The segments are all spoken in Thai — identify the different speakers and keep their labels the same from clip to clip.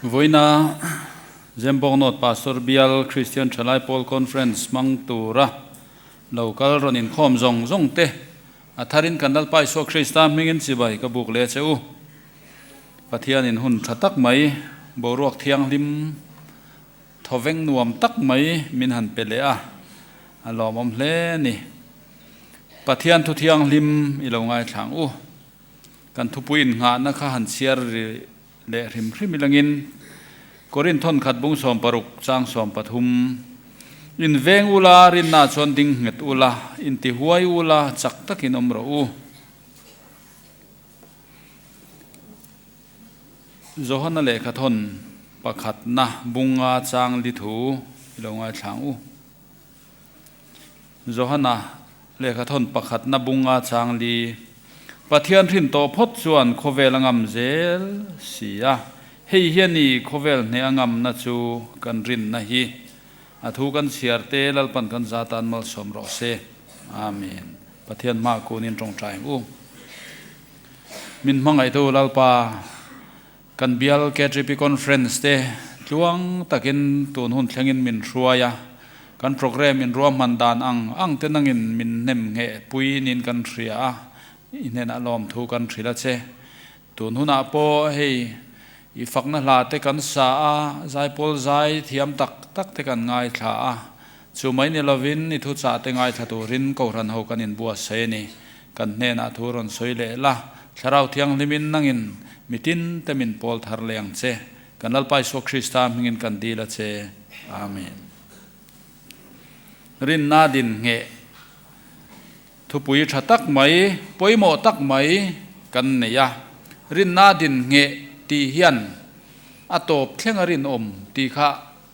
Speaker 1: Voina Zembongnot Pastor Bial Christian Chalai Paul Conference Mangtura local ronin khom zong te atharin kandal pai so Krista mingin sibai ka buk le cheu pathian in hun thatak mai boruak thiang lim thoveng nuam tak mai min han pele a alomom hle ni pathian thu thiang lim ilongai thang u kan thupuin nga na kha han siar le rim milangin korin thon khat bung som paruk chang som pathum in veng ula rin na chon ding nget ula in ti huai ula chak takin omro u zohana le khathon pakhat na bunga chang li thu ilongai thang u zohana le khathon pakhat na bunga chang li pathian thin to phot chuan khovel angam zel sia hei hiani khovel ne angam na chu kan rin na hi athu kan siarte lalpan kan zatan mal somro se amen pathian ma ko nin tong trai u min mangai to lalpa kan bial KTP conference te tluang takin tun hun thlengin min ruaya kan program in ruam mandan ang tenangin min nem nge puinin kan ria inen alom thu kan thila che tun huna po hei i fakna la te kan sa a zai pol zai thiam tak te kan ngai tha a chu mai ni lovin ni thu cha te ngai tha tu rin ko ran ho kan in bua se ni kan ne na thu ron soi le la tharau thiang limin nangin mitin te min pol thar leng che kan alpai so Krista mingin kan dila che amen rin na din nge thupui thatak mai poimo tak mai kan neya rin na din nge ti hian atop thlengarin om ti kha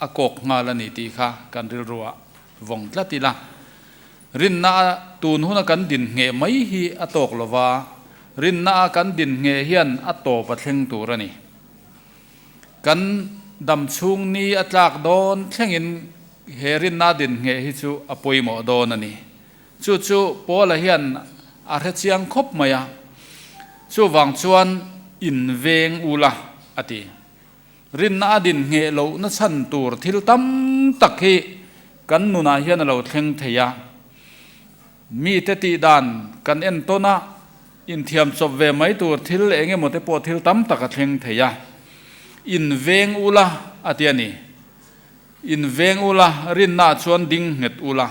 Speaker 1: akok ngalani ti kha kan ril ruwa vong tlatila rin na tun huna kan din nge mai hi atok lova rin na kan din nge hian atop athleng turani kan dam chung ni atlak don thlengin herin na din nge hi chu apoimo don ani chu pola hian a rechiang khop maya chu wang chuan in veng ula ati rin na din nge lo na chan tur thil tam tak hi kan nuna hian lo thleng theya mi te ti dan kan en tona in thiam chop ve mai tur thil enge mote po thil tam tak a thleng theya in veng ula ati ani in veng ula rin na chuan ding nget ula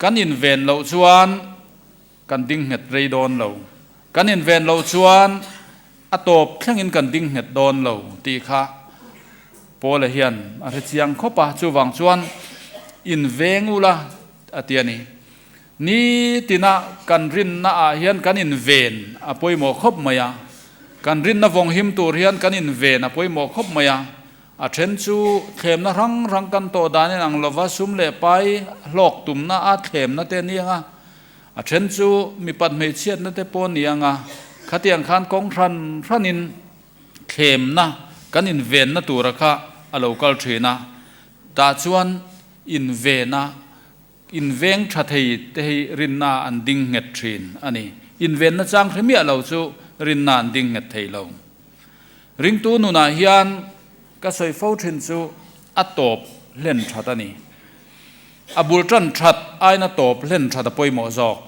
Speaker 1: kan in ven lo chuan kan ding nget rei don lo kan in ven lo chuan atop thlengin kan ding nget don lo ti kha pole hian a rechiang khopa chu wang chuan in veng ula atiani ni tina kan rin na a hian kan in ven apoimo khop maya kan rin na vong him tur hian kan in ven apoimo khop maya a then chu thlem na rang kan to danin ang lova sum le pai hlok tum na a thlem na te nianga a then chu mi pat mei chiat na te pon nianga khatiang khan kong thranin thlem na kan in ven na tur kha a local thina ta chuan in vena in veng tha thei te rin na an ding nget thin ani in ven na chang thremi a lo chu rin na an ding nget thei lo ring tu nu na hian ka soi fo thin chu atop len thatani abul tran that aina top len that poimo jok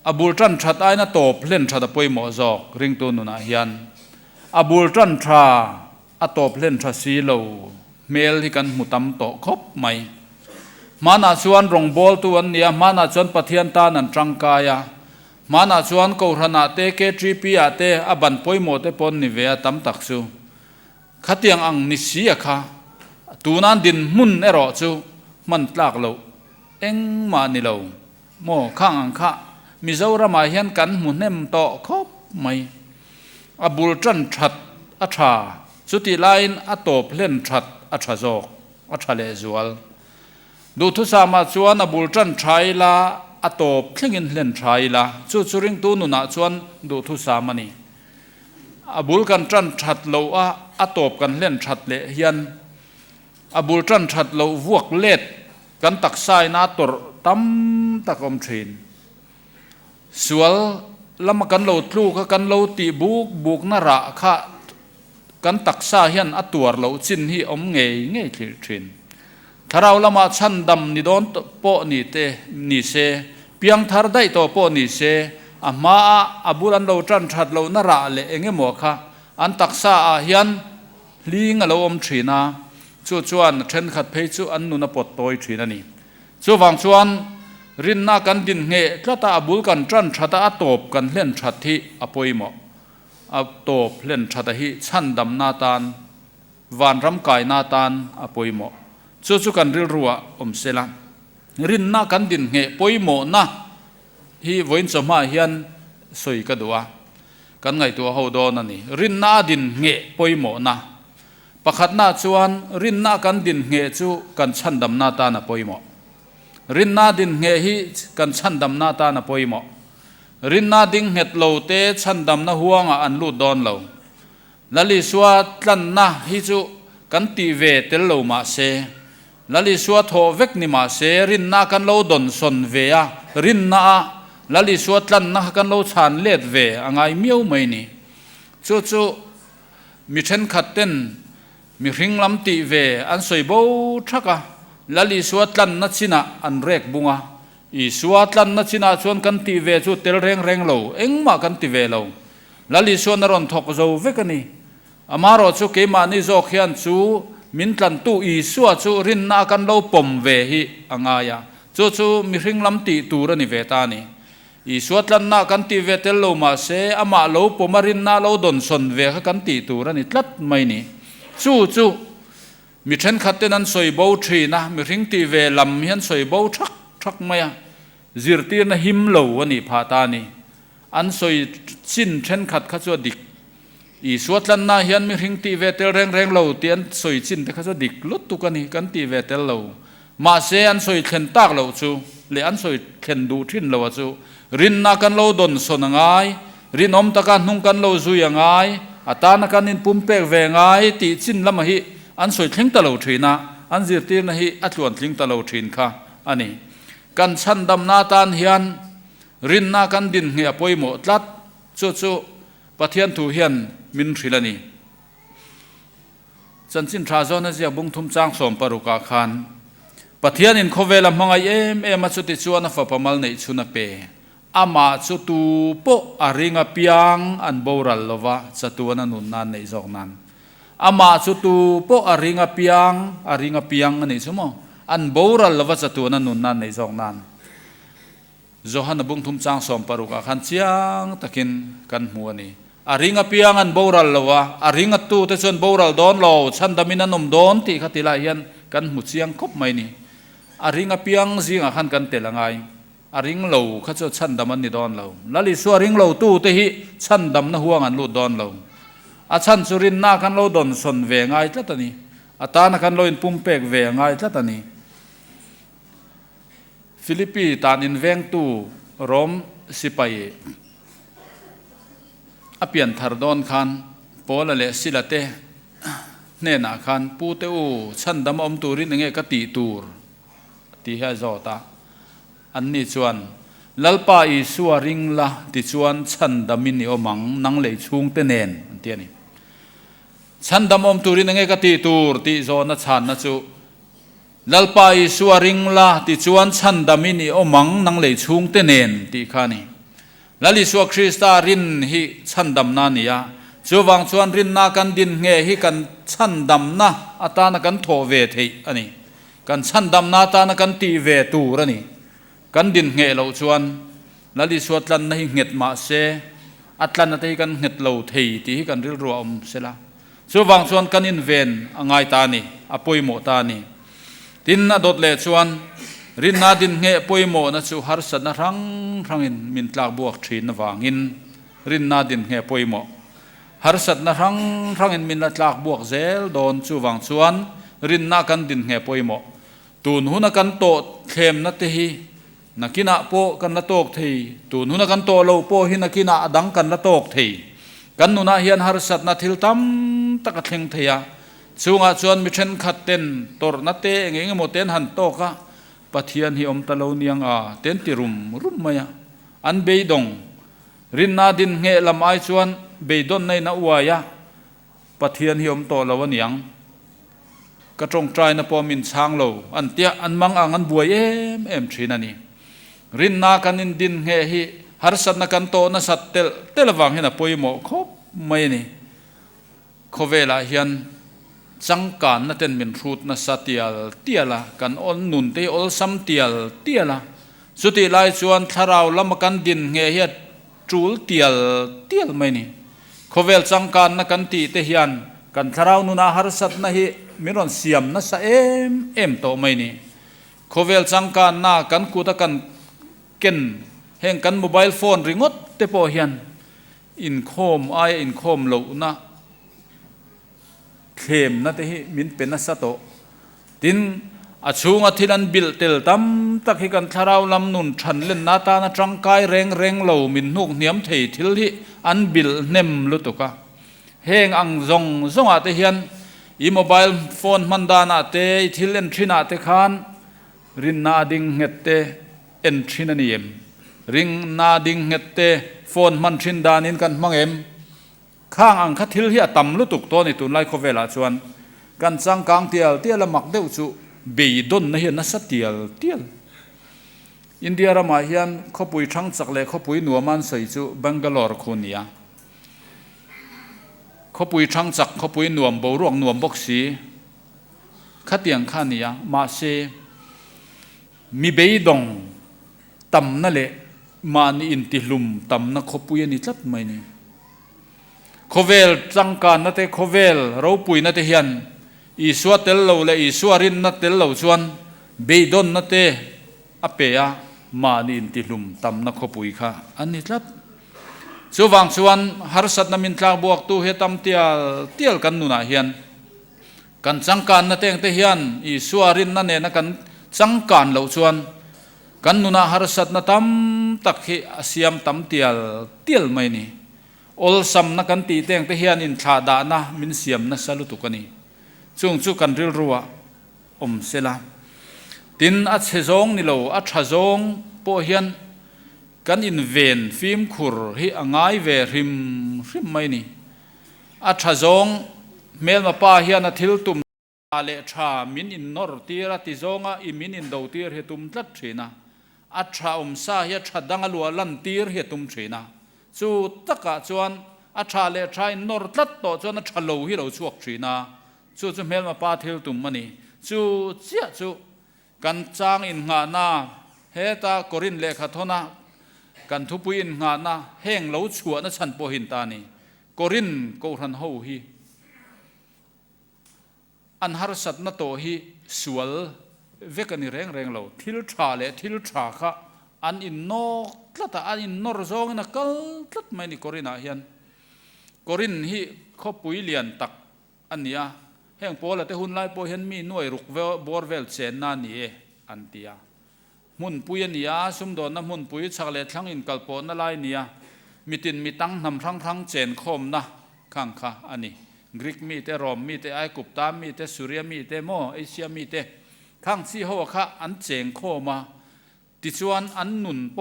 Speaker 1: abul tran that aina top len that poimo jok ring tu nuna hian abul tran tha atop len tha si lo mel hi kan mutam to khop mai mana chuan rong bol tu an nia mana chuan pathian ta nan tangkaya mana chuan ko rana te ke tripi ate aban poimo te pon ni ve tam tak chu khatiang ang ni sia kha tunan din mun ero chu man tlak lo eng ma ni lo mo khang ang kha mizorama hian kan munem to khop mai abul tran that atha chuti line atop len that atha jok atha le zual du thu sama chuan abul tran thaila atop thlengin len thaila churing tu nu na chuan du thu samani abul kan tran that lo a atop kan len that le hian abul tran that lo vuak let kan taksai na tor tam takom thin sual lama kan lo tlu ka kan lo ti buk na ra kha kan taksa hian atuar lo chin hi om ngei thlir thin tharau lama chandam ni don po ni te ni se piang thar dai to po ni se ama abulan lo tran that lo na ra le enge mo kha an taksa a hian ling alo om thina chu chuan then khat phei chu an nu na pot toi thina ni chu wang chuan rin na kan din nge tlata abul kan tran thata atop kan hlen that thi apoimo atop hlen thata hi chandam na tan van ram kai na tan apoimo chu kan ril ruwa om sela rin na kan din nge poimo na hi voin choma hian soi ka duwa kan ngai tu ho don ani rin na din nge poimo na pakhat na chuan rin na kan din nge chu kan chandam na ta na poimo rin na din nge hi kan chandam na ta na poimo rin na ding het lo te chandam na huanga an lu don lo lali suwa tlan na hi chu kan ti ve tel lo ma se lali suwa tho vek ni ma se rin na kan lo don son ve a rin na a lali suwa tlan na kan lo chan let ve angai miau mai ni chu mi then khat ten mi ring lam ti ve an soi bo thaka lali suwa tlan na china an rek bunga i suwa tlan na china chuan kan ti ve chu tel reng lo engma kan ti ve lo lali suwa na ron thok zo vekani amaro chu ke ma ni zo khian chu min tlan tu i suwa chu rin na kan lo pom ve hi angaya chu mi ring lam ti tur ani ve ta ni i suwa tlan na kan ti ve tel lo ma se ama lo pomarin na lo don son ve kha kan ti tur ani tlat mai ni chu mi then khaten an soi bo thi na mi ring ti ve lam hian soi bo thak maya zirtir na him lo ani pha ta ni an soi chin then khat kha chu dik i suatlan na hian mi ring ti ve tel reng lo tian soi chin te kha chu dik lut tu kani kan ti ve tel lo ma se an soi thlen tak lo chu le an soi thlen du thin lo chu rin na kan lo don son ngai rin om ta kan hnung kan lo zui angai atana kan in pumpek ve ngai ti chin lama hi an soi thleng ta lo thina an zirtir na hi atluan tling ta lo thin kha ani kan chandam na tan hian rin na kan din nge poimo tlat chu pathian thu hian min thrilani chanchin tha zona zia bung thum chang som paruka khan pathian in khowela mangai em a chuti chuan a fa pamal nei chuna pe ama chu tu po aringa piang an boral lova chatuana nun nan nei jok nan ama chu tu po aringa piang ani chumo an boral lova chatuana nun nan nei jok nan zohan bung thum chang som paruka khan chiang takin kan muani aringa piang an boral lova aringa tu te chon boral don lo chandamina nom don ti khatila hian kan mu chiang khop mai ni aringa piang zinga khan kan telangai aring lo kha chu chandam ni don lo lali su aring lo tu te hi chandam na huang an lu don lo a chan churin na kan lo don son ve ngai tlatani atana kan lo in pumpek ve ngai tlatani Philippi tan in veng tu rom sipai apian thar don khan pola le silate ne na khan pu te u chandam om turin nge ka ti tur ti ha zota an ni chuan lalpa i suaring la ti chuan chandamin ni omang nang le chung te nen antiani chandam om turin nge ka ti tur ti zo na chan na chu lalpa i suaring la ti chuan chandamin ni omang nang le chung te nen ti khani lali suwa Krista rin hi chandam na niya chuwang chuan rin na kan din nge hi kan chandam na atana kan tho ve thei ani kan chandam na ta na kan ti ve tur ani kan din nge lo chuan lali suwa tlan na hi nget ma se atlan na te kan nget lo thei ti hi kan ril ro om sela chuwang chuan kan in ven angai ta ni apoimo ta ni tin na dot le chuan rin na din nge poimo na chu har sat na rangin min tlak buak thin na wangin rin na din nge poimo har sat na rangin min la tlak buak zel don chu wang chuan rin na kan din nge poimo tun huna kan to thlem na te hi nakina po kan la tok thei tun huna kan to lo po hi nakina adang kan la tok thei kan nuna hian har sat na thil tam taka thleng theya chunga chuan mi then khat ten tor na te engenge mo ten han to ka pathian hi om talo niang a ten ti rum maya an bei dong rin na din nge lam ai chuan bei don nei na uaya ปะเทียนหิอมโตละวันยังกระจงใจนะพอมินช้างโลอันเตียอันมังอังอันบวยเอ็มทรีนันนี่รินนากันอินดินเฮฮิฮาร์สัตนักันโตนะสัตเตลวังเฮนะปอยโมคบไม่นี่ขเวลาเฮียนจังการนั่นเป็นมินรูดนะสัตเตียลเตียละกันอลนุนเตอลซัมเตียลเตียละสุดที่ลายชวนทาราวละมากันดินเฮียจูลเตียลไม่นี่ขเวลจังการนักันตีเตเฮียนกันทาราวนุนาฮาร์สัตนะฮิมิรอนเสียมนะสะเอ็มโตไม่นี่ขเวลจังการนากันกูตะกันเก่นแห่งกันโมบายโฟนริงดเตโปเฮียนอินโคมอินโคมโลนะเคมนะเตหิมินเป็นนัสโตตินอาชูงอทิลันบิลเตลตัมตักฮิกันทาราวลำนุนฉันเล่นนาตานะจังกายเร่งโลมินนุกเนียมเททิลฮิอันบิลเนมลุตุกะแห่งอังซงอาเตเฮียนอีโมบายโฟนมันดานาเตทิลเอ็นทรินาเตคานรินนาดิงเฮตเตเอ็นทรินานีเอ็มริงนาดิงเฮตเตโฟนมันทรินดานินกันมังเอ็มข้างอังคัดทิลเฮียต่ำลุตุกตัวในตุนไลโคเวลาชวนกันสังกังเตียละมักเดวจูบีดนนะเฮียนัสเตียลอินเดียรามาเฮียนขบุยช่างจักเล่ขบุยหนัวมันใส่จูบังกลอร์คูเนียขบุยช่างจักขบุยหนวมบ่ร่วงหนวมบกสีขัดเตียงข้านียมาเซมีเบยดงต่ำนั่นแหละมานี่อินติลุมต่ำนักขบุยนี่จัดไม่นี่ขเวลจังการนั่นเตขเวลเราปุยนั่นเตเฮียนอีสวดเตลโลและอีสวรินนั่นเตลโลชวนเบยดนนั่นเตอเปียมานี่อินติลุมต่ำนักขบุยข้าอันนี้จัดส่วนส่วนฮาร์สัตนามินทราบวกตัวเหตุเตียลกันนุนาเฮียนกันจังการนั่นเองเตเฮียนอีสวรินนั่นเองนักันจังการเหล่าส่วนกันนุนาฮาร์สัตนาตั้มตักเหอาเซียมตั้มเตียลไม่นี่อลซัมนักันตีเตงเตเฮียนอินทราดานะมินเสียมนัสลุตุกันีจุกันริลรัวเสลาตินอัดเซซงนี่เราอัดชะซงโปเฮียนกันอินเวนฟิล์มขุรฮิอ่างายเวริมไม่นี่อัชจงเมลมาป้าเฮียนทิลตุมอาเลชามินอินนอร์ตีระติจงอิมินอินดาวตีร์เฮตุมตัดเชนะอัชาซาเฮียชัดดังลัวลันตีร์เฮตุมเชนะจูตักจวนอัชาเลชาอินนอร์ตัดต่อจวนอัชาโลฮิเราชวกเชนะจูเมลมาป้าทิลตุมมันนี่จูเจ้าจูกันจางอินงานาเฮตากรินเลขาทนะกันทุปุยนงานะแห้งเหลาชัวนะฉันโปหินตานีกรินกูรันหูฮีอันฮาร์สัตนะโตฮีสวลเวกันนี่แรงเหลาทิลชาเลทิลชาค่ะอันอินโนกลัดอันอินนอร์ซองนะกัลกลัดไม่นี่กรินอาเฮียนกรินฮีเขาปุยเลียนตักอันนี้แห้งโปละแต่หุ่นไล่โปเห็นมีหน่วยรุกเวลบอร์เวลเซนนานี่อันเดียมุนปุยนี่สมโดนน้ำมุนปุยชักเล็ดทั้งอินกัลโปนอะไรนี่มีตินมีตั้งนำทั้งเจนคมนะข้างค่ะอันนี้กรีกมีแต่รอมมีแต่ไอกุปตามีแต่สุริยมีแต่โมเอเชียมีแต่ข้างซีหัวค่ะอันเจงโคมาติชวนอันนุนโป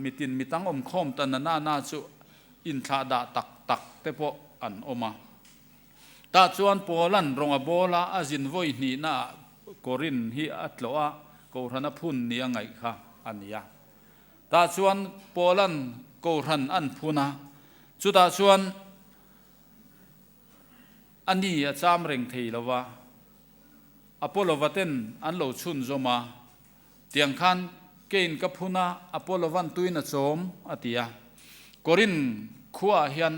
Speaker 1: มีตินมีตั้งคมตันนาจุอินทาดาตักแต่โปอันมาตาชวนโปลันรงอโบลาอาจินโวยนี่นะโกรินฮีอัตโลอากูรันพุนนี่ยังไงค่ะอันนี้ตาชวนโปลันกูรันอันพุนะจุดตาชวนอันนี้จามเร่งทีแล้วว่าอพอลโลวัตเตนอันโลชุนโจมาเตียงคันเกณฑ์กับพุนะอพอลโลวันตุยนะโจมอติยากูรินขัวเฮียน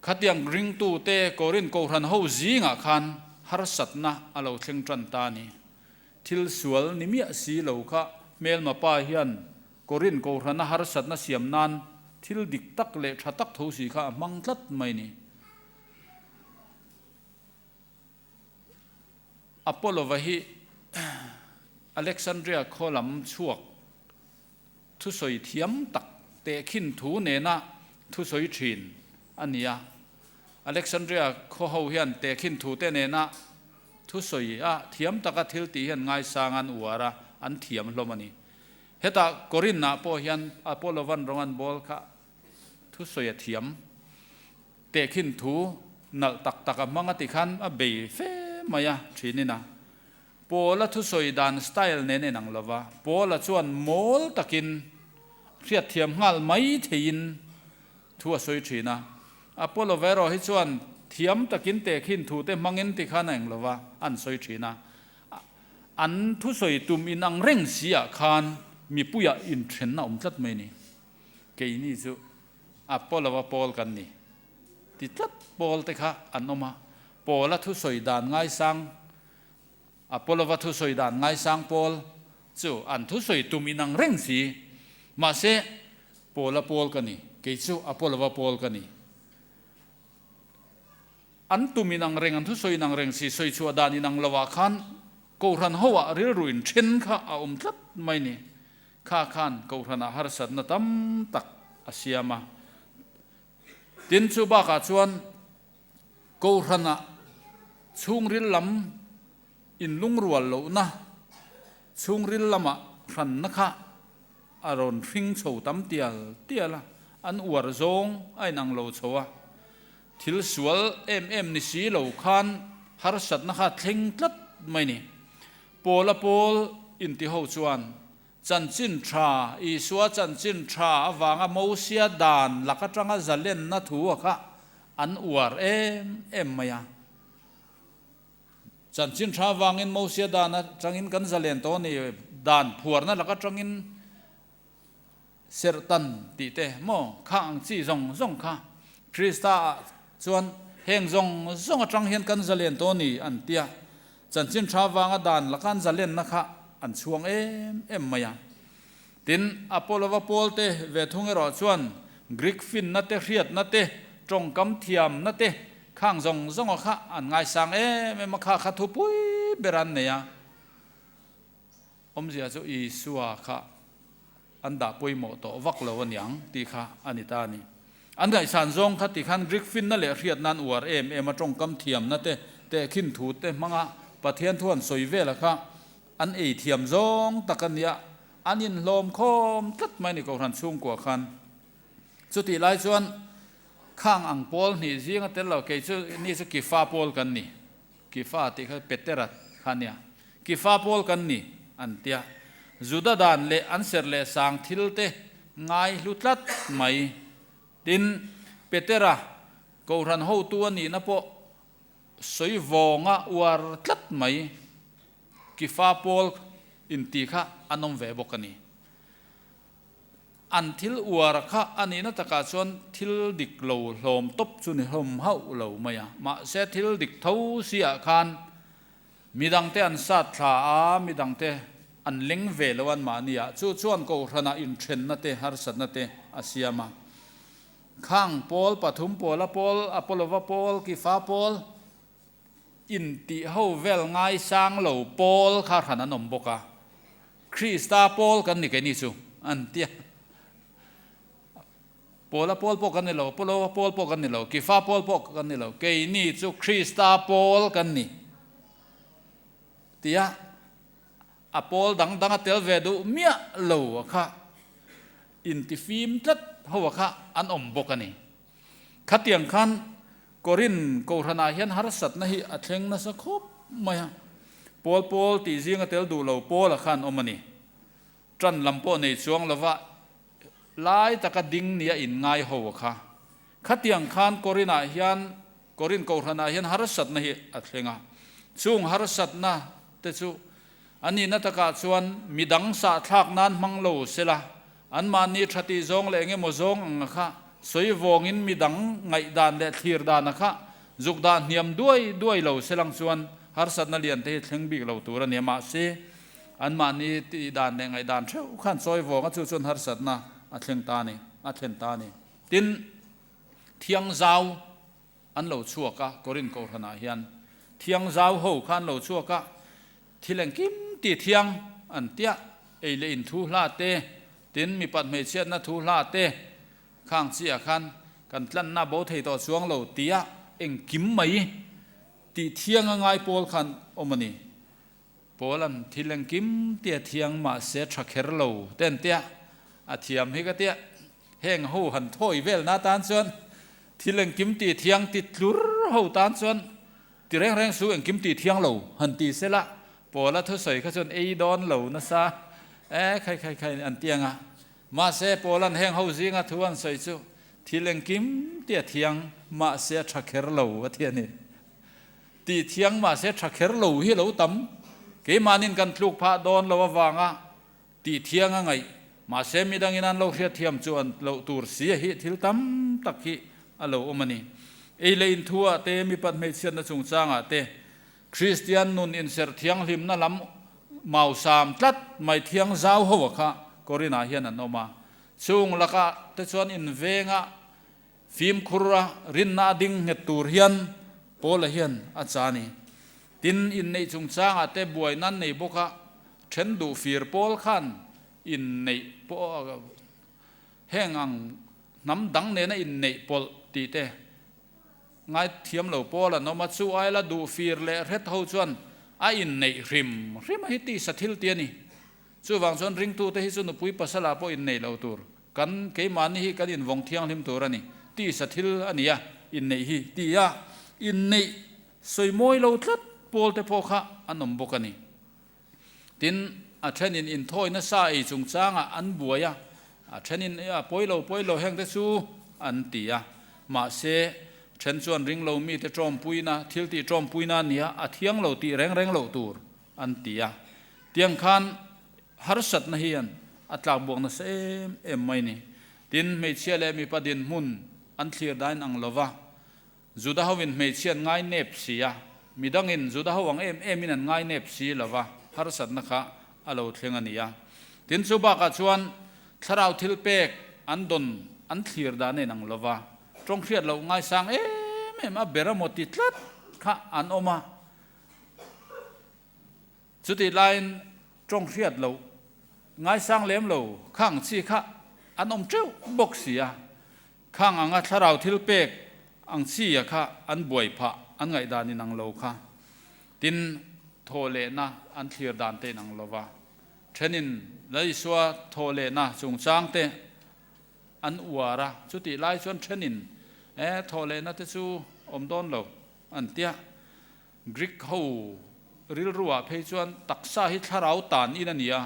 Speaker 1: ขัดยังริงตูเตกูรินกูรันหูจีงะคันฮาร์สัตนะอโลเชงจันตานีทิลสวลนิมิสีเหลาค่ะเมลมาป้าเฮียนกรินกูรันฮาร์สัตนะเสียมนานทิลดิกตักเละชัตักทูสีค่ะมังลัดไม่นี่อพอลโลวะฮีอเล็กซานเดรียโคลัมชวกทุสอยเทียมตักเตะขินถูเนนะทุสอยชินอันนี้อเล็กซานเดรียโคเฮาเฮียนเตะขินถูเตเนนะทุสอยเทียมตะกัดทิลตีเห็นง่ายสางอันอวาระอันเทียมลมนี่เฮตากรินนะพอเห็นอพอลวันรงันบอลค่ะทุสอยเทียม เตะขึ้นทูนักตักมังติขันเบยเฟมายาทีนี่นะปอละทุสอยดานสไตล์เนี่ยนังละวะปอละชวนโมลตะกินเรียดเทียมหัลไม่ทีนทั่วสอยทีนะปอละเวรอให้ชวนเทียมตะกินเตะขึ้นทูเตมังเงินติขันเองละวะอันสอยทีนะอันทุสอยตุมอินังเร่งเสียคานมีปุยอินเทรนน่ะจัดไม่นี่เกยนี่จูปอละว่าปอลกันนี่ติดจัดปอลเตค่ะอันนมาปอละทุสอยดานง่ายสังปอลวัตถุสวยดานง่ายสังปอลจู่อันทุสวยตุมินังเร่งสีมาเสปอลปอลกันนี่เกี่ยวปอลว่าปอลกันนี่อันตุมินังเร่งอันทุสวยนังเร่งสีสวยชัวดานินังละวะขันกูรันหัวเรือรุนเช่นข้าจัดไม่นี่ข้าขันกูรันอาหารสัตว์นัตั้มตักอาเซียมาดินชูบากาชวนกูรันชุงริลลำอินลุงรัวโลนะชุงริลลำรันนะคะอารอนฟิงโฉตั้มเตียละอันอวดซงไอ้นางโลโฉวะทิลสวลนิสีโลคันฮาร์สัตนะคะเทงตัดไม่นี่โปลโปลอินติโฮชวนจันจินทราอีสวจันจินทราวางโมเสียดานลักจังอาเล่นนัทัวค่ะอันอวดไม่ยาจันจินทราวางอินโมเสียดานจังอินกันจะเล่นตัวนี้ดานผัวนั่นลักจังอินเสรตันตีเตโมข้างจีซงข้าคริสตาชวนเฮงซงจังเห็นกันจะเล่นตัวนี้อันเตียจันจินทราวางดานลักกันจะเล่นนะคะอันช่วงไม่ยังตินอพอลวาโพลเตเวทุงเอรอชวนกรีกฟินนัตเตเรียดนัตเตจงกำเทียมนัตเตข้างซงข้าอันไงสังไม่มาข้าขัดทุปุยเบรันเนี่ยเสียจุอีสัวข้าอันดาปุยโมโตวักเลวันยังตีข้าอันนี้ตานี่อันไงสันซงข้าตีขันกรีกฟินนั่นแหละเรียดนันอวดมาจงกำเทียมนัตเตขึ้นถูเตมังะประเทศทวนสวยเวละข้าอันเทียมซงตะกันเนี่ยอันยินลมคมตัดไม่ในกองทันสูงกว่าคันสุดที่หลายส่วนข้างอังโปลนี่สิงห์เตลเราเกี่ยนี่สกิฟ้าโปลกันนี่กิฟ้าที่เขาเป็ดเตรัดขันเนี่ยกิฟ้าโปลกันนี่อันเตียจุดดานเลอันเสรเลสังทิลเตง่ายลุดลัดไม่ดินเป็ดเตระกองทันหูตัวนี่นะพอสวยวงะวาร์ลัดไม่กิฟ้าโพลอินตีค่ะอันนมเวบกันนี่อันทิลอวร์ค่ะอันนี้นัตกาชวนทิลดิกโลลมตบจุนลมเฮาโลมาyaมาเสทิลดิกเท้าเสียคันมีดังเตอันสัตรามีดังเตอันเล็งเวลวันมาเนี่ยชวนกูรณาอินเทรนนัตเตฮาร์สัตนัตเตอาเซียมาข้างโพลปฐุมโพลโพลอพอลวาโพลกิฟ้าโพลอินติเฮาเวลง่ายสร้างเหล่าโพลข้าขนาดนมบกะคริสตาโพลกันนี่แกนี่ซูอันเตียโพลโพลปกันนี่เหล่าโพลโพลปกันนี่เหล่ากิฟ้าโพลปกันนี่เหล่าแกนี่ซูคริสตาโพลกันนี่เตียอโพลดังเตลเวดูเมียเหล่าค่ะอินติฟิมจัดหัวค่ะอันอมบกันนี่ขัดเตียงขันกรินโกรณาเฮียนฮาร์สัตนะฮิอัตเชงนัสคบไม่ฮะโพลตีซิงเตลดูเหล่าโพลขันอมนี่จันลำโพในช่วงละว่าลายตะกดิ่งเนี่ยอินง่ายหัวค่ะขัดเตียงขันกรินโกรณาเฮียนฮาร์สัตนะฮิอัตเชงะช่วงฮาร์สัตนะเตจูอันนี้นัตกาชวนมีดังสะทักนั้นมังโลเสละอันมานี้ชติจงเลงเงโมจงค่ะสวยวงอินมีดังไงดานและทีรดานนะคะจุกดานเนียมด้วยเหล่าเสลังชวนฮาร์สัตนาเลียนเตเทงบิกเหล่าตัวเนี่ยมาเสอันมานี้ตีดานเนี่ยไงดานเช่าขันสวยวงก็ชวนฮาร์สัตนะอัตเทงตานี่ตินเทียงเจ้าอันเหล่าชั่วกะกรินโกรณาเฮียนเทียงเจ้าหูขันเหล่าชั่วกะที่แหลงกิมตีเทียงอันเตียเอเลอินทูลาเตตินมีปัดเมเชียนนัทูลาเตข้างเสียคันกันลั่นหน้าโบเทต่อช่วงเหล่าเตียเอ็งกิมไหมตีเทียงง่ายโพลคันอมนี่โพลันที่แหลงกิมเตียเทียงมาเสียชักเฮรโลเต้นเตียอาเทียมให้ก็เตียแห้งหูหันถ้อยเวลนาตานส่วน ที่เล่งกิมตีเทียงติดลุรหูตานส่วนตีแรงสู้เองกิมตีเทียงเหล่าหันตีเสละปอละเธอใส่ข้าส่วนดอนเหล่านะซาใครอันเตียงมาเสปอลันแห้งเฮาซิงทวนใส่จูที่เล่งกิมตีเทียงมาเสชักเคร์เหล่าเทียนี่ตีเทียงมาเสชักเคร์เหล่าฮีเหล่าตั้มเกมานินกันลูกพระดอนเหล่าวางตีเทียงไงมาเสมีดังนั้นเราเทียเทียมจวนเราตูร์เสียฮิทิลตั้มตักฮิเราอมันนี่เลยอินทัวเตมีปัตเมเชียนนะจงจางเตคริสเตียนนุนอินเสร์เทียงหิมนั่นลำมาสามตัดไม่เทียงเจ้าหัวค่ะกอรินาเฮียนันออกมาช่วงละก็แต่ส่วนอินเวงฟิล์มคุระรินนาดิงเฮตูร์เฮียนโปลเฮียนอาจารย์นี่ตินอินในจงจางเตบวยนั้นในบุกะเช่นดูฟิร์โปลขันอินในปอแห้งอังน้ำดังเนี่ยนะอินในปอลตีเตไงเทียมเหล่าปอละน้องมาสู้ไอ้ละดูฟิร์เล่เร็ดเท่าชวนไอ้อินในริมฮิตีสัติลเตียนี่สู้วังชวนริงตูเตฮิสุนปุยปัสลาปออินในเหล่าตัวกันเกี่ยมันนี่กันอินวงเทียงริมตัวนี่ตีสัติลอันนี้อินในฮิตีอินในสวยมวยเหล่าทัดปอลเตปอค่ะอันนมบุกันนี่ตินอาเช่นอินทอยนั่นซาจงจางอันบัวยอาเช่นปอยเราแห่งเตสู้อันตีมาเสเช่นส่วนริงเรามีแต่จอมปุยนะทิลตีจอมปุยนะเนี่ยอาเทียงเราตีแรงเราตัวอันตีเตียงคันฮาร์สัตนะเฮียนอัตลักบวกนั่นเอ็มไม่นี่ตินไม่เชื่อเลยมีประเด็นมุนอันเคลียร์ได้อังลวะจุดาวินไม่เชื่อง่ายเนบสีมีดังอินจุดาวังเอ็มนั่นง่ายเนบสีลวะฮาร์สัตนะคะเราเทียงอันนี้ตินสุบากชวนถ้าเราทิลเปกอันดนอันเคลียร์ได้ในนังลวะตรงเครียดเราง่ายสังไม่มาเบรมติดลัดข้าอันออกมาสุดที่ไลน์ตรงเครียดเราง่ายสังเลี้ยมเราข้างซีข้าอันอมเจ้าบกเสียข้างอังถ้าเราทิลเปกอังซีข้าอันบวยพระอันไงดานินังเราข้าตินโทเลนะอันเคลียร์ดานเตนังลวะเช่นเลยสัวโทเลนะจงจางเตอันอวาระสุดที่ไลน์ชวนเช่นโทเลนะเตสูอมดอนเราอันเตียกรีกเขาริลรัวเพจวนตักษาฮิทาราตานอินันยา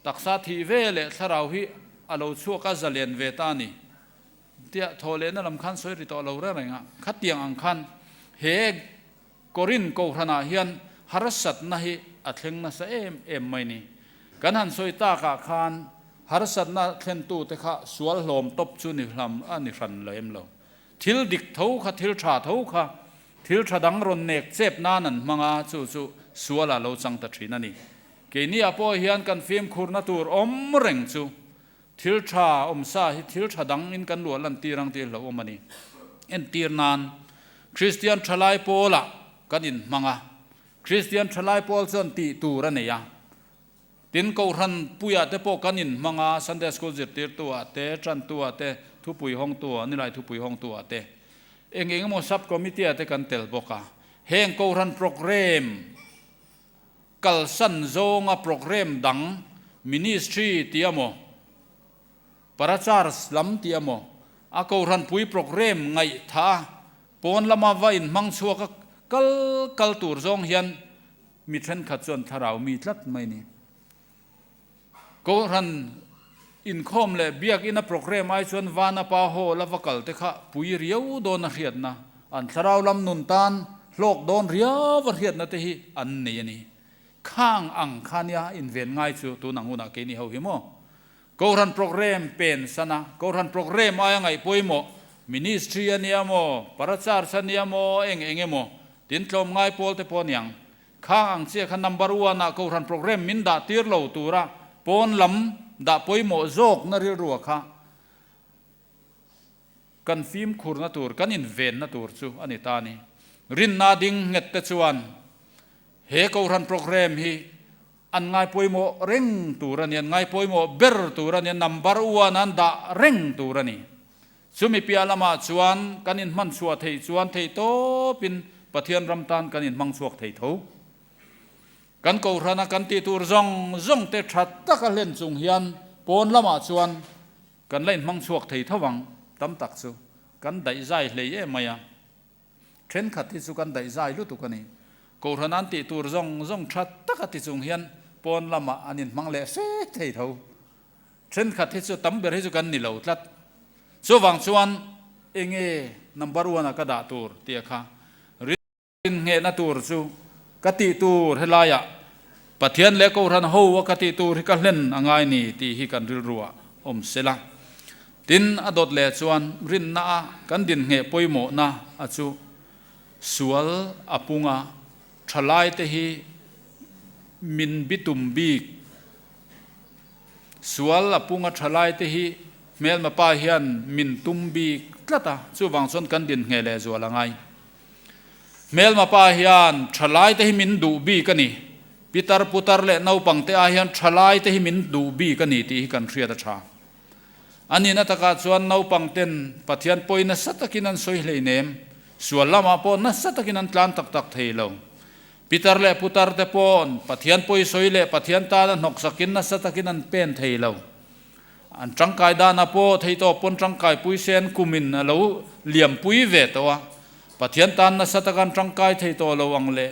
Speaker 1: ตักษาทีเวเลทาราฮิอโลชัวกัจเลนเวตานีเตียโทเลนะลำคันสวยริตอเราเรื่องะขัดเตียงอังคันเฮกอรินโกรนาเฮียนฮาร์สัตนะฮิอัตเลงนะเสเอ็มไม่นี่กันหันสวยตากะคันฮาร์สัตนะเทนตูเตคะสวลลมตบจุนิลำอันนี้ฟันเลยเอ็มเราทิลดิกเท่าค่ะทิลชาเท่าค่ะทิลชาดังรนเนกเจ็บนานันมังอาจู่สัวละเราจังตัดชีนันนี่เกนี่อพอเฮียนกันฟิล์มคูร์นาตูร์อมเร่งจู่ทิลชาอมซาฮิทิลชาดังอินกันหลวลันตีรังตีเราอมนี่เอ็นตีร์นานคริสเตียนชลายโปละกันอินมังอาคริสเตียนชลายโปลส่วนตีตูรันเนี่ยตินกูรันปุยเตปอกันอินมังอาซันเดสโกจิตตีตัวเตจันตัวเตทุปุยห้องตัวนี่ไรทุปุยห้องตัวเตเองมอซับคอมมิตี้เตกันเตลบอกว่าเฮงกูรันโปรแกรมกัลสันโซงโปรแกรมดังมินิสทรีเตียโมปราชาร์สลัมเตียโมอากูรันปุยโปรแกรมไงท่าปอนละมาว่าอินมังชัวกัลตูร์ซองเฮียนมีเทรนขัดจนทาราวมีทัดไม่นี่กูรันอินคอมเลยเบียกอินโปรแกรมไอชวนวานาปาโฮลาวกัลเตคะปุยเรียวโดนเรียดนะอันทาราวลำนุนตานโลกโดนเรียวเรียดนะเตหิอันนี้นี่ข้างอังคานยาอินเวนง่ายจู่ตัวหนังอุณาเกนี่เฮาหิโมกูรันโปรแกรมเป็นสนะกูรันโปรแกรมอะไรไงปุยโมมินิสทรีเนียโมปราชาร์สันเนียโมเองโมตินทลมง่ายโพลเตปอนยังข้างอังเสียขันนัมบารัวนะกูรันโปรแกรมมินดาตีร์เหล่าตัวระปอนลำดาปุยโมโจกนริรัวค่ะกันฟิล์มคูร์นาตูร์กันอินเวนนาตูร์จูอันนี้ตานี่รินนาดิงเงตเตชวันเฮกูรันโปรแกรมฮีอันง่ายปุยโมเร่งตัวระเนี่ยง่ายปุยโมเบอร์ตัวระเนี่ยนัมบารัวนันดาเร่งตัวระนี่สุมิพิอาลามาชวนกันอินมันชัวเทชวนเทโตปินปะเทียนรำตานกันอินมังสวกเทโตกันกูรันกันตีตูร์จงเตชัดตะกันเล่นจุงเฮียนปนละมาชวนกันเล่นมังสวกเทโตวังตั้มตักซู กันได้ใจเลยไหมอ่ะเทรนขัดที่สุกันได้ใจรู้ตุกันนี่กูทนันติตูรจงชัดตักที่สุงเฮียนปนละมาอันนี้มังเล่เฟะเท่าเทรนขัดที่สุตั้มเบอร์ที่สุกันนี่เหล่าทัดส่วนส่วนเองnumber one ก็ด่าตูรเตียค่ะรินเงนตูรสู้กติตูรเฮลายะปะเทียนเล็กกูทันหัวกติตูรที่กันเล่นอ่างไงนี่ที่ฮิกันริรัวเสละดินอดดเล่ส่วนรินน่ากันดินเงปอยโมนะอาจูสวลอปุงะทลายเตหิมินบิตุมบีกสวลอปุงะทลายเตหิเมลมาปาเฮียนมินตุมบีกละตาสู้วังส่วนกันดินเงเล่ส่วนละไงเมลมาปาเฮียนทลายเตหิมินดูบีกันนี่ปิตาร์ปุตาร์เล่นาปังเตอาเฮียนทลายเตหิมินดูบีกันนี่ที่กันเรียดชาอันนี้นัตกาส่วนนาปังเต็นปัทยันปอยนัสตะกินันสวยเลยเนมส่วนละมาปอนนัสตะกินันตลานตักตักเทลงปิตาร์เล่ปุตาร์เตปอนปัทยันปอยสวยเล่ปัทยันตานันหกสกินนัสตะกินันเป็นเทลงอันจังกายดานาโปเทโตปนจังกายปุยเซนกุมินเราเหลี่ยมปุยเวตัวปัทยันตานัสตะกันจังกายเทโตเราอังเล่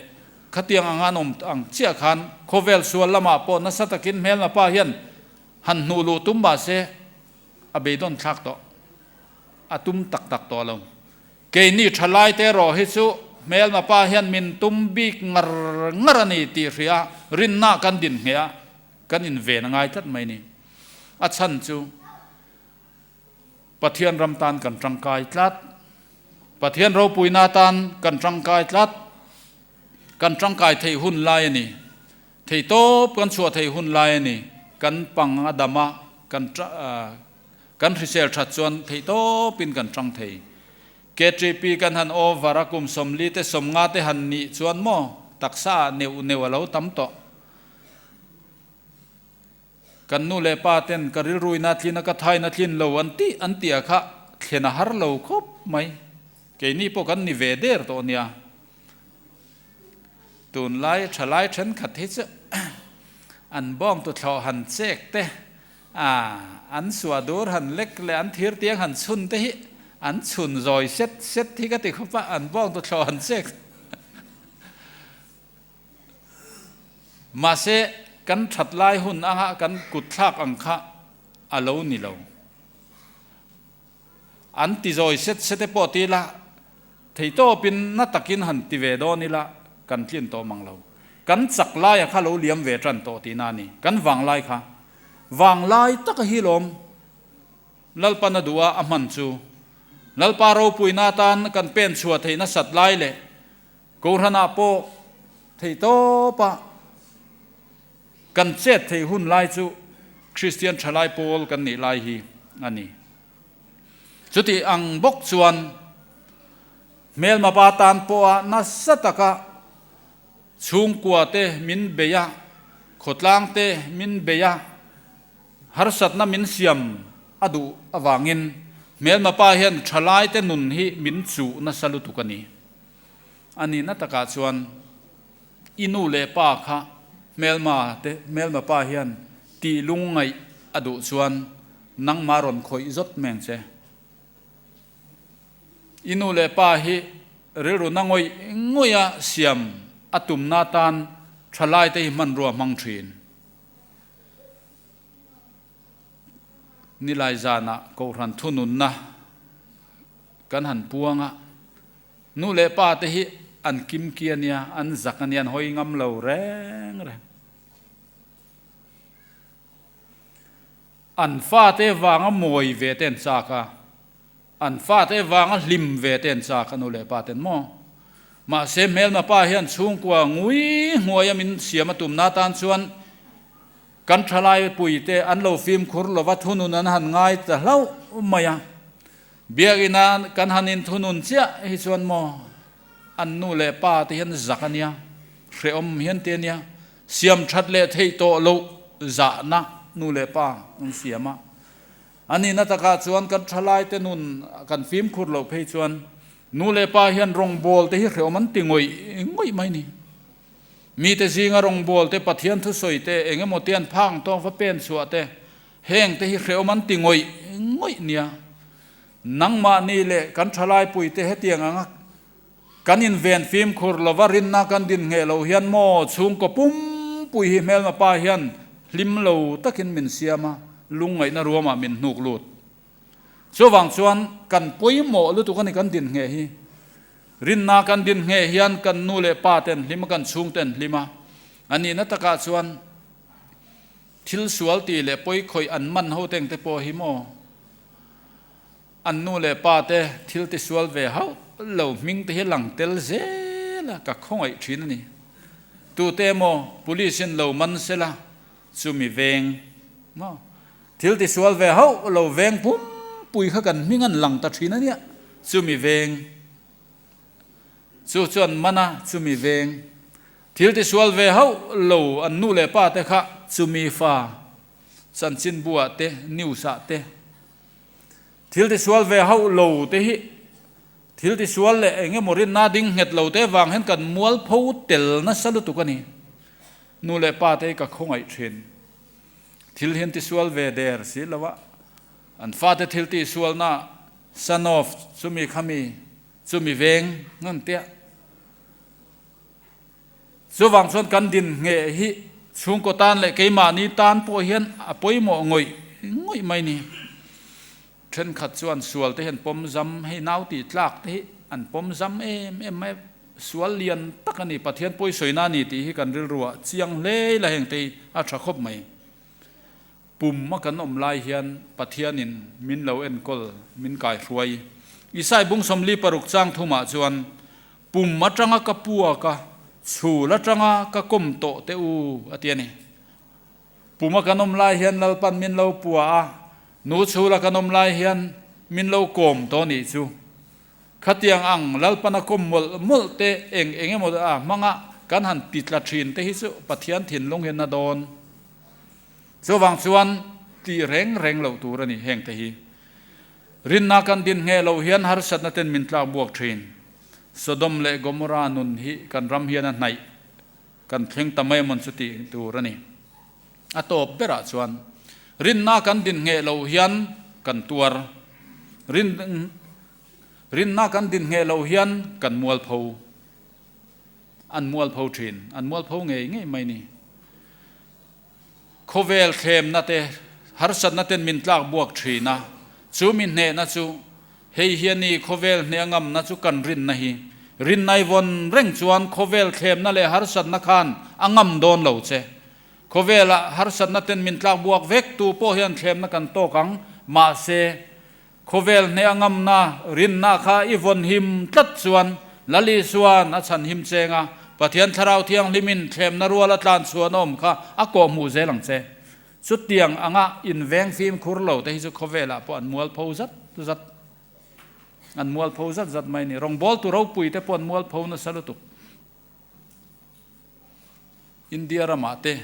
Speaker 1: ขัดยังอ่างนมอังเชี่ยขันโคเวลส่วนละมาปอนนัสตะกินเมลมาปาเฮียนหันนูลูตุมบาเซอเบดอนชักต่ออาตุมตักตักต่อลงเกนี่ทลายเตรอฮิสุเมลมาปาเฮียนมินตุมบิกงรนีตีเรียรินนากันดินเหียกันอินเวนง่ายทัดไหมนี่อาชันจูปะเทียนรำตานกันจังกายตลัดปะเทียนเราปุยนาตานกันจังกายตลัดกันจังกายเทหุ่นลายนี่เทโตกันชัวเทหุ่นลายนี่กันปังอดามะกันริเซลชัดส่วนที่โตปินกันจังเทเกจีปีกันหันโอวารักุมสมลีเตสมงาเตหันนี่ส่วนโมตักษาเนวเราตั้มโตกันนู่เลปาเต็นกันริรุยนาทีนักไทยนาทีนเราอันตีอะค่ะเขียนหาเราครบไหมเกนี่พวกกันนิเวเดอร์ตัวเนี้ยตุนไล่ฉลายฉันขัดที่จะอันบ้องตัวเขาหันเซกเตอันสวดดูหันเล็กและอันเทียร์เตียงหันชุนเตหิอันชุนรอยเซ็ตที่กติเขาว่าอันบ้องตัวเขาหันเซกมาเสกันฉัดลายหุ่นอ่ะกันกุดทักอังคะอาลูนี่เราอันติรอยเซ็ตปอตีละที่โตเป็นนัตกินหันติเวโดนี่ละกันเทียนโตมังเรากันสักลายข้าเราเลี้ยมเวจันโตตีนานี่กันวางลายค่ะวางลายตักฮิลมลัลปนาดัวอามันจูลัลปาเราปุยนาตานกันเป็นชัวเทนัสัตลายเลยกูรนาโปเทโตปะกันเจ็ดเทหุ่นลายจูคริสเตียนชลายโปลกันนี่ลายฮีอันนี้สุดที่อังบกส่วนเมลมาปาตานโปะนัสตะกะชุงกัวเตมินเบียขดลางเตมินเบียฮาร์สัตนามินเซียมอดูอวางินเมลมาปาเฮียนฉลายเตนุนฮิมินจูนัสลุตุกันีอันนี้นัตกาชวนอินูเลปาค่ะเมลมาปาเฮียนตีลุงไงอดูชวนนังมารอนคอยจดแมงเซอินูเลปาฮิเรือนังงอยงอยเซียมอตุมนาตานฉลายเตมันรัวมังทรีนนิลายจานะกูรันทุนุนนะกันหันพวงะนู่เลป้าเตหิอันกิมเกียนยาอันจักรยานหอยงำเหลาแรงอันฟ้าเตวางมวยเวเตนจากะอันฟ้าเตวางลิมเวเตนจากะนู่เลป้าเตนโมมาเซมเมลมาป้าเฮียนสูงกว่างุยหัวยามินเสียมาตุมนาตานชวนกันทลายปุยเตอันเราฟิล์มคุรเราวัดทุนุนันหันง่ายแต่เราไม่ยังเบียกินากันหันินทุนุนเสียฮิชวนโมอันนู่เลป้าที่เห็นจักรเนียเรียมเห็นเตียนเนียเสียมชัดเลเทโตโลจ่านะนู่เลป้าอันเสียมาอันนี้นัตกาชวนกันทลายเตนุนกันฟิล์มคุรเราเพชวนนู่เลป้าเห็นรงโบลที่เรียมมันติงอยไม่นี่มีแต่สิ่งอารมณ์บอลแต่ปะเทียนทุสอยแต่เองก็หมดเทียนพังต้องฟ้าเป็นสวดแต่แห้งแต่เขียวมันติงอยเนี่ย nang ma ni le kan thalai pui te hetiang anga kan in ven phim khur lowarin na kan din nge lo hian mo chung ko pum pui hi mel ma pa hian lim lo takin min siama lungai na ruama min nuk lut so wang chuan kan poi mo lu tu kan kan din nge hi rin na kan din nge hian kan nu le pa ten lima kan chung ten lima ani na taka chuan thil sual ti le poi khoi an man ho teng te po hi mo an nu le pa te thil ti sual ve hau lo ming te lang tel zela ka khongai thin ni tu te mo police in lo man sela chumi veng mo thil ti sual ve hau lo veng pum pui kha kan mingan lang ta thina nia chumi veng chu chuan mana chumi veng thil ti sual ve hau lo an nu le pa te kha chumi fa san chin bua te niu sa te thil ti sual ve hau lo te hi thil ti sual le enge morin na ding het lo te wang hen kan mual pho tel na salu tu kani nu le pa te ka khongai thin thil hen ti sual ve der si lawa an fa te thil ti sual na son of chumi khami chumi veng ngan te so wang chon kan din nge hi chung ko tan le keima ni tan po hian apoi mo ngoi mai ni then khat chuan sual te hen pom zam hei nau ti tlak te an pom zam em mai sual lian takani pathian poi soina ni ti hi kan ril ruwa chiang le la heng te a tha khop mai pum ma kan om lai hian pathianin min lo en kol min kai hruai isai bung somli paruk chang thuma chuan pum ma tanga ka puwa ka chu la tanga ka kom to te u atiani puma kan om lai hian lalpan min lo puwa a nu chula kanom lai hian min lo kom to ni chu khatiang ang lalpana kom mol te enge mo a manga kan han pitla thin te hi chu pathian thin long hen na don so wang chuan ti reng lo tur ani heng te hi rin na kan din nge lo hian har sat na ten min tla buak thin Sodom le Gomorrah nun hi kan ram hian an nai kan thleng tamai mon chu ti tur ani atop bera chuan rin na kan din nge lo hian kan tuar rin na kan din nge lo hian kan mual pho an mual pho thin an mual pho nge mai ni khovel khem na te har sat na ten min tlak buak thina chu min ne na chu hei hian ni khovel ne ngam na chu kan rin na hi rin nai von reng chuan khovel khem na le har sat na khan angam don lo che khovela har sat na ten min tlak buak vek tu po hian thlem na kan to kang ma se khovel ne angam na rin na kha i von him tlat chuan lali suan a chan him chenga pathian tharau thiang limin thlem na ruala tlan chuan om kha a ko mu ze lang che chu tiang anga in veng phim khur lo te hi chu khovela po an mual pho zat an mual pho zat mai ni rong bol tu ro pui te pon mual pho na salutu India rama te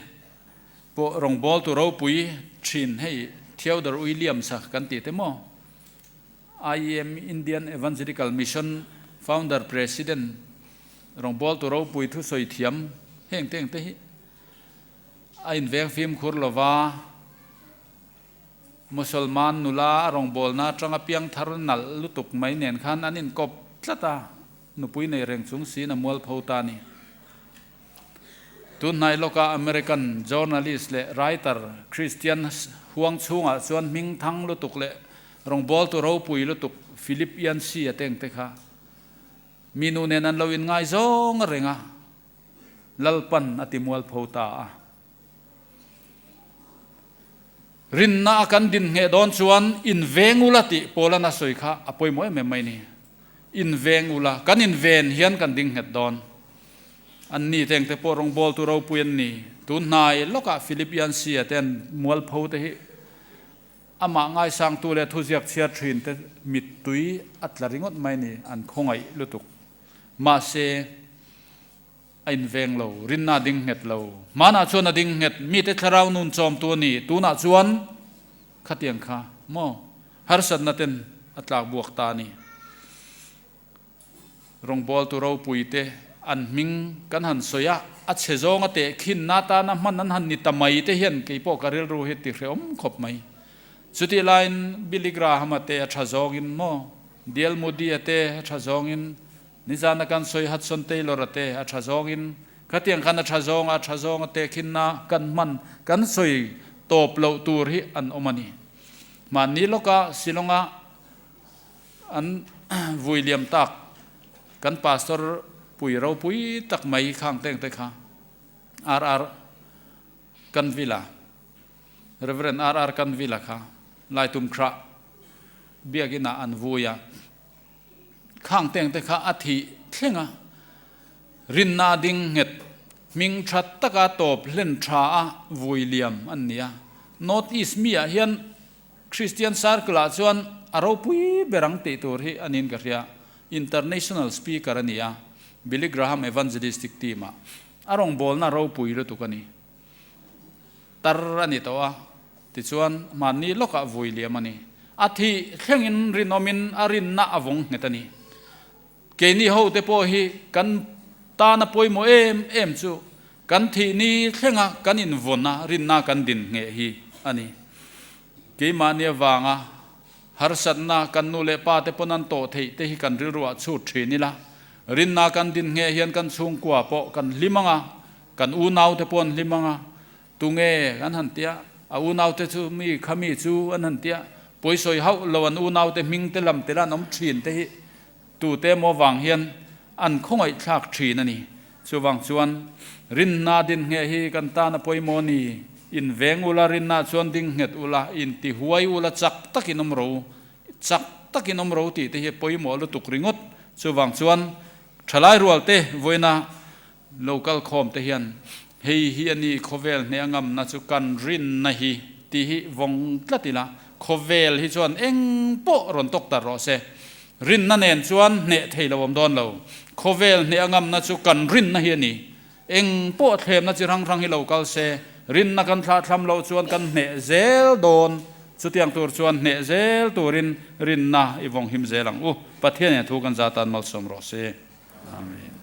Speaker 1: po rong bol tu ro pui thin hei Theodore William sa kan ti te mo IEM Indian Evangelical Mission founder president rong bol tu ro pui thu soi thiam heng teng te hi a in veng phim khur lova musulman nula rong bol na tanga piang thar nal lutuk mai nen khan anin kop tlata nupui nei reng chung si na mual pho ta ni tun nai loka American journalist le writer Christian huang chunga chuan ming thang lutuk le rong bol tu ro pui lutuk Philippian si ateng te kha minu nen an lo in ngai zong renga lalpan ati mual pho ta rin na kan din nge don chuan in vengulati polana soikha apoi moi me mai ni in vengula kan in ven hian kan ding het don an ni teng te porong bol tu ro puin ni tu nai loka Philippian sia ten mual pho te hi ama ngai sang tu le thu jiak chia thin te mit tui atla ringot mai ni an khongai lutuk ma se ain veng lo rin na ding het lo mana chuan ding het mi te tharau nun chom tu ni tu na chuan khatiang kha mo har sat na ten atlak buak ta ni rong bol tu ro pui te an ming kan han soya a chezong ate khin na ta na man an han ni tamai te hian ke po karil ru hi ti hreom khop mai สุดที่ไลน์บิลลิกราฮัมเตะชาจงอินโมเดียลมูดีเตะชาจงอินนิจานักันสวยฮัดสนเตลอร์เตะชาจงอินขัดยังขันชาจงเตะขินนากันมันกันสวยโตเปล่าตูริอันอมานีมันนี้ลูกก็สิลงะอันวิลเลียมตักกันพาสตอร์ปุยเราปุยตักไม่ข้างเต็งเตะข้าRR กันวิลาเรเวรนRR กันวิลาค่ะลายตุมคราเบียกินาอันวุยาข้างเต็งเตะข้าอาทิเท่งะรินนาดิงเงดมิงชัดตะกาตบเล่นชาวิลเลียมอันเนี้ย North East มีอ่ะเฮียนคริสเตียนซาร์กลาชวนอารมณ์ปุยเบรังติตัวที่อันนี้กันเรีย International Speaker อันเนี้ย Billy Graham Evangelistic Team อารมณ์บอลน่ะเราปุยเลยตุกันนี่ตร์อันนี้ตัวติดชวนมันนี่ลูกวิลเลียมอันนี้อาทิเข่งอินรินอมินอารินน่ะอวงเงตันนี่เกนี่เขาเตปอฮีกันตาหน้าปอยโมเอ็มจูกันที่นี่เข่งะกันอินวนนะรินน่ะกันดินเงฮีอันนี้เกมันเนี่ยวางะฮาร์สันน่ะกันนูเลปาเตปนันโตเทเตฮิกันริรัวชูทรีนี่ละรินน่ะกันดินเงฮียนกันซุงกัวปอกันลิมังะกันอูนาวเตปอนลิมังะตุงเอกันหันเตียอูนาวเตจูมีขมีจูอันหันเตียป่วยสวยเฮาลวันอูนาวเตมิงเตลำเตละน้ำชีนเตหิตูเตมวังเฮียนอันคงไอฉากชีนั่นนี่สุวังชวนรินนาดินเงฮีกันตาณป่วยโมนีอินเวงอุลารินนาชวนดิงเงตอุลาอินติหวยอุลาจักตะกินอมรูจักตะกินอมรูตีเตหิป่วยโมลุตุกริงดสุวังชวนทลายรัวเตวยนาlocal com เตหินเฮียนี่โคเวลเนี่ยงำนัจุกันรินนะฮีตีฮีวงตละติละโคเวลฮิชวนเอ็งโปรอนตกตารอเซรินนั่นเองชวนเนเทลวมดอนเราโคเวลเนี่ยงำนัจุกันรินนะฮีนี่เอ็งโปเทมนัจิรังรังฮิโลกัลเซรินนักันพระทำเราชวนกันเนเซลโดนสุดที่ยังตัวชวนเนเซลตัวรินนะอีวงหิมเซลังประเทศเนี่ยถูกกันจาตันมัลสมรอเซอาเมน